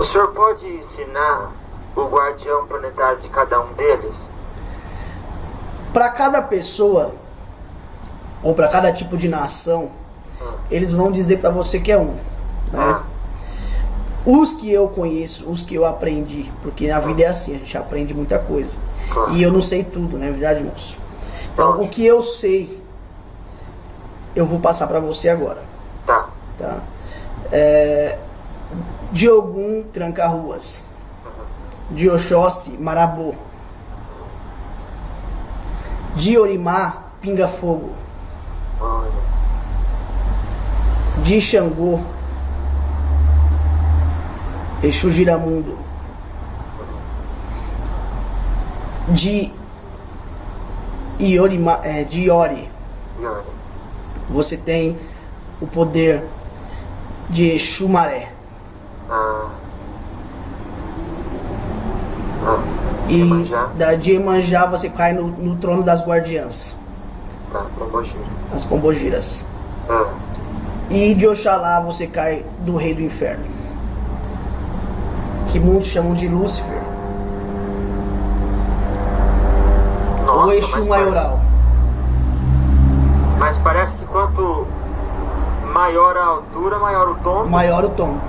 O senhor pode ensinar o guardião planetário de cada um deles? Para cada pessoa, ou para cada tipo de nação, eles vão dizer para você que é um, né? Os que eu conheço, os que eu aprendi, porque na vida é assim, a gente aprende muita coisa. E eu não sei tudo, não é verdade, moço? Então, o que eu sei, eu vou passar para você agora. Tá. De Ogum, Tranca-Ruas. De Oxóssi, Marabô. De Orimá, Pinga Fogo. De Xangô, Exu Giramundo. De Iori, você tem o poder de Exu Maré. E de Iemanjá você cai no trono das guardiãs. Tá, Pombogira. As pombogiras. E de Oxalá você cai do rei do inferno, que muitos chamam de Lúcifer. Nossa, O Exu Maioral. Mas parece que quanto maior a altura, maior o tom. Maior o tom.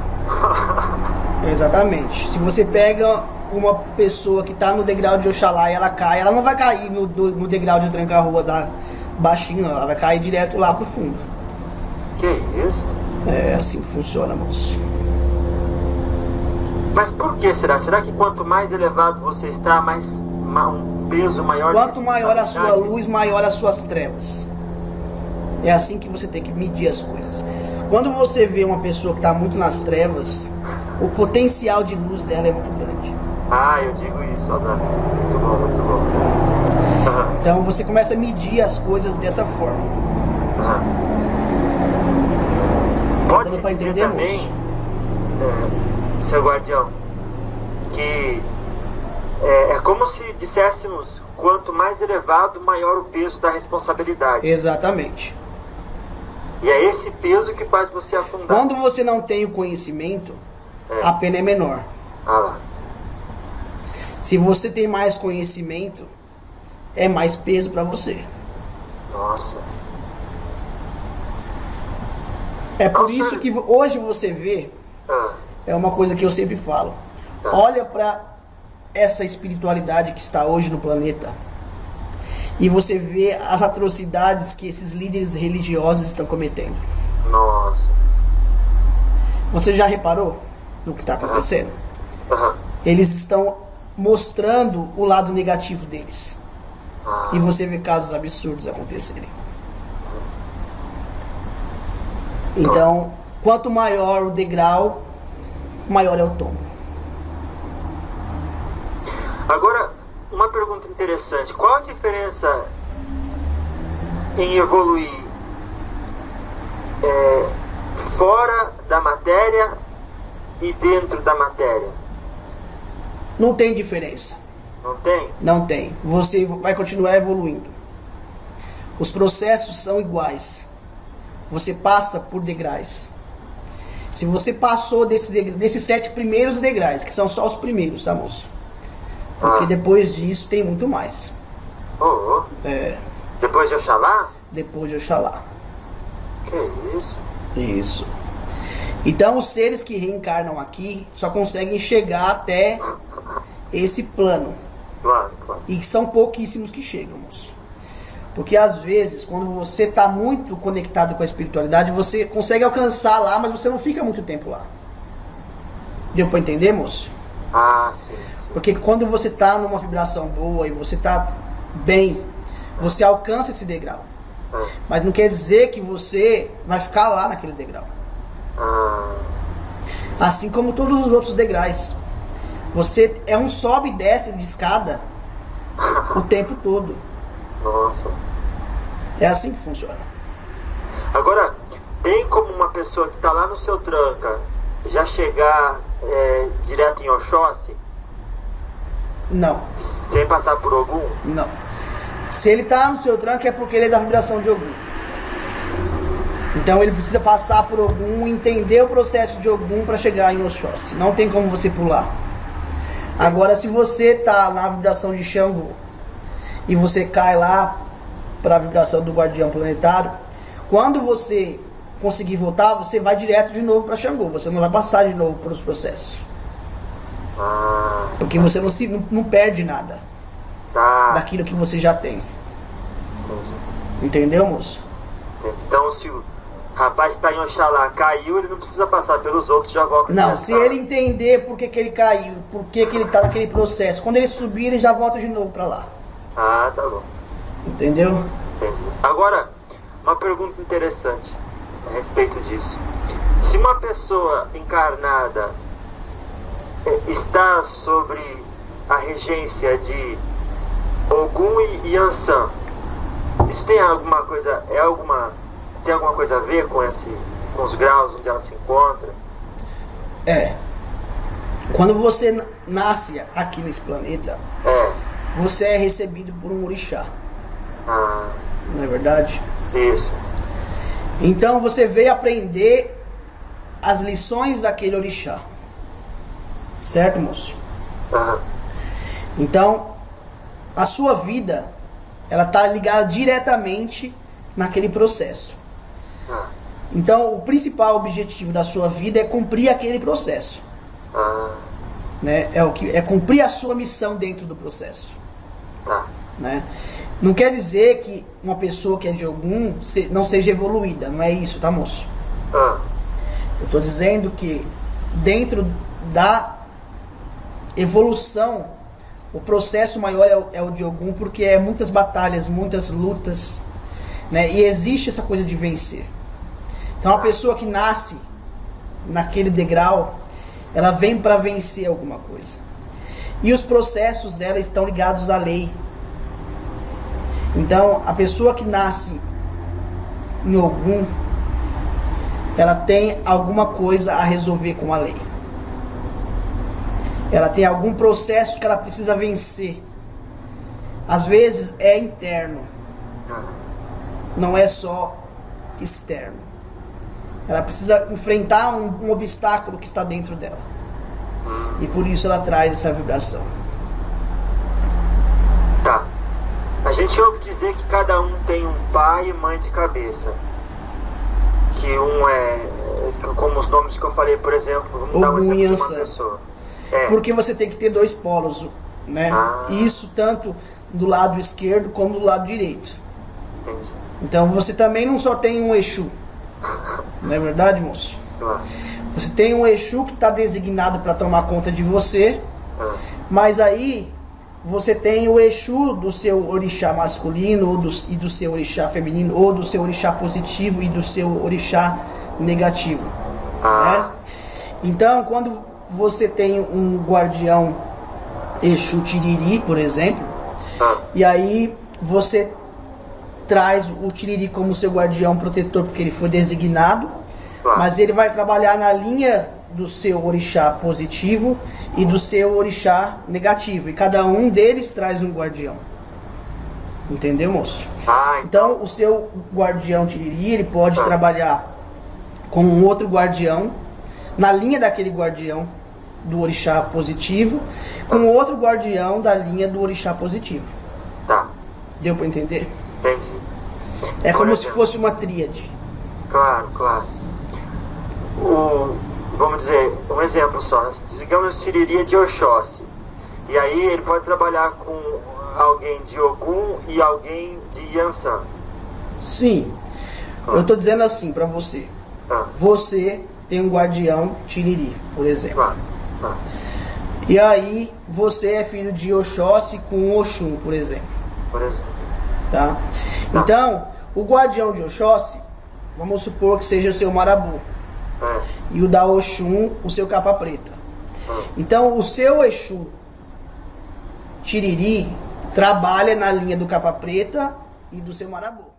Exatamente. Se você pega uma pessoa que está no degrau de Oxalá e ela cai, ela não vai cair no degrau de Tranca-Rua da baixinho, ela vai cair direto lá pro fundo. Que isso? É assim que funciona, moço. Mas por que será? Será que quanto mais elevado você está, mais um peso maior? Quanto maior a sua luz, maior as suas trevas. É assim que você tem que medir as coisas. Quando você vê uma pessoa que está muito nas trevas, o potencial de luz dela é muito grande. Eu digo isso aos amigos. Muito bom, muito bom. Então você começa a medir as coisas dessa forma. Pode-se dizer também, seu guardião, que é como se disséssemos: quanto mais elevado, maior o peso da responsabilidade. Exatamente. E é esse peso que faz você afundar. Quando você não tem o conhecimento, a pena é menor. Lá. Se você tem mais conhecimento, é mais peso para você. Nossa. É por isso que hoje você vê, é uma coisa que eu sempre falo. Olha para essa espiritualidade que está hoje no planeta e você vê as atrocidades que esses líderes religiosos estão cometendo. Nossa. Você já reparou no que está acontecendo? Eles estão mostrando o lado negativo deles. E você vê casos absurdos acontecerem. Então, quanto maior o degrau, maior é o tombo. Agora, uma pergunta interessante. Qual a diferença em evoluir fora da matéria e dentro da matéria? Não tem diferença. Não tem? Não tem. Você vai continuar evoluindo. Os processos são iguais. Você passa por degraus. Se você passou desses 7 primeiros degraus, que são só os primeiros, tá, moço? Porque depois disso tem muito mais. Depois de Oxalá? Depois de Oxalá. Que isso? Isso. Então os seres que reencarnam aqui só conseguem chegar até esse plano. Claro. E são pouquíssimos que chegam, moço. Porque às vezes, quando você está muito conectado com a espiritualidade, você consegue alcançar lá, mas você não fica muito tempo lá. Deu para entender, moço? Sim. Porque quando você está numa vibração boa e você está bem, você alcança esse degrau. Mas não quer dizer que você vai ficar lá naquele degrau. Assim como todos os outros degraus. Você é um sobe e desce de escada o tempo todo. Nossa. É assim que funciona. Agora, tem como uma pessoa que está lá no seu tranca já chegar direto em Oxóssi? Não. Sem passar por Ogum? Não. Se ele está no seu tranca é porque ele é da vibração de Ogum. Então ele precisa passar por Ogum, entender o processo de Ogum para chegar em Oxóssi. Não tem como você pular. Agora, se você tá na vibração de Xangô e você cai lá para a vibração do guardião planetário, quando você conseguir voltar, você vai direto de novo para Xangô. Você não vai passar de novo pelos processos. Porque você não perde nada daquilo que você já tem. Entendeu, moço? Então, se o rapaz está em Oxalá, caiu, ele não precisa passar pelos outros, já volta. Não, se ele entender por que ele caiu, por que ele tá naquele processo, quando ele subir, ele já volta de novo para lá. Ah, tá bom. Entendeu? Entendi. Agora, uma pergunta interessante a respeito disso. Se uma pessoa encarnada está sobre a regência de Ogum e Yansan, isso tem alguma coisa, tem alguma coisa a ver com os graus onde ela se encontra? Quando você nasce aqui nesse planeta, você é recebido por um orixá. Não é verdade? Isso. Então você veio aprender as lições daquele orixá. Certo, moço? Então, a sua vida, ela está ligada diretamente naquele processo. Então, o principal objetivo da sua vida é cumprir aquele processo. Né? É cumprir a sua missão dentro do processo. Né? Não quer dizer que uma pessoa que é de Ogum não seja evoluída. Não é isso, tá, moço? Eu estou dizendo que dentro da evolução, o processo maior é o de Ogum, porque é muitas batalhas, muitas lutas, né? E existe essa coisa de vencer. Então a pessoa que nasce naquele degrau, ela vem para vencer alguma coisa. E os processos dela estão ligados à lei. Então a pessoa que nasce em Ogum, ela tem alguma coisa a resolver com a lei. Ela tem algum processo que ela precisa vencer. Às vezes é interno, não é só externo. Ela precisa enfrentar um obstáculo que está dentro dela. E por isso ela traz essa vibração. Tá. A gente ouve dizer que cada um tem um pai e mãe de cabeça. Que um como os nomes que eu falei, por exemplo, vamos dar um exemplo de uma pessoa. Porque você tem que ter dois polos, né? Isso tanto do lado esquerdo como do lado direito. Entendi. Então você também não só tem um Exu. Não é verdade, moço? Você tem um Exu que está designado para tomar conta de você. Mas aí você tem o Exu do seu orixá masculino e do seu orixá feminino, ou do seu orixá positivo e do seu orixá negativo, né? Então, quando você tem um guardião Exu Tiriri, por exemplo, e aí você traz o Tiriri como seu guardião protetor, porque ele foi designado, mas ele vai trabalhar na linha do seu orixá positivo e do seu orixá negativo, e cada um deles traz um guardião. Entendeu, moço? Então o seu guardião Tiriri, ele pode trabalhar com um outro guardião na linha daquele guardião do orixá positivo, com outro guardião da linha do orixá positivo. Tá. Deu pra entender? Entendi. É como se fosse uma tríade. Claro. Vamos dizer, um exemplo só. Digamos que Tiriri de Oxóssi. E aí ele pode trabalhar com alguém de Ogum e alguém de Yansan. Sim. Eu tô dizendo assim pra você. Você tem um guardião Tiriri, por exemplo. E aí você é filho de Oxóssi com Oxum, por exemplo. Tá? Então, o guardião de Oxóssi, vamos supor que seja o seu Marabu. E o da Oxum, o seu capa preta. Então, o seu Exu Tiriri trabalha na linha do capa preta e do seu Marabu.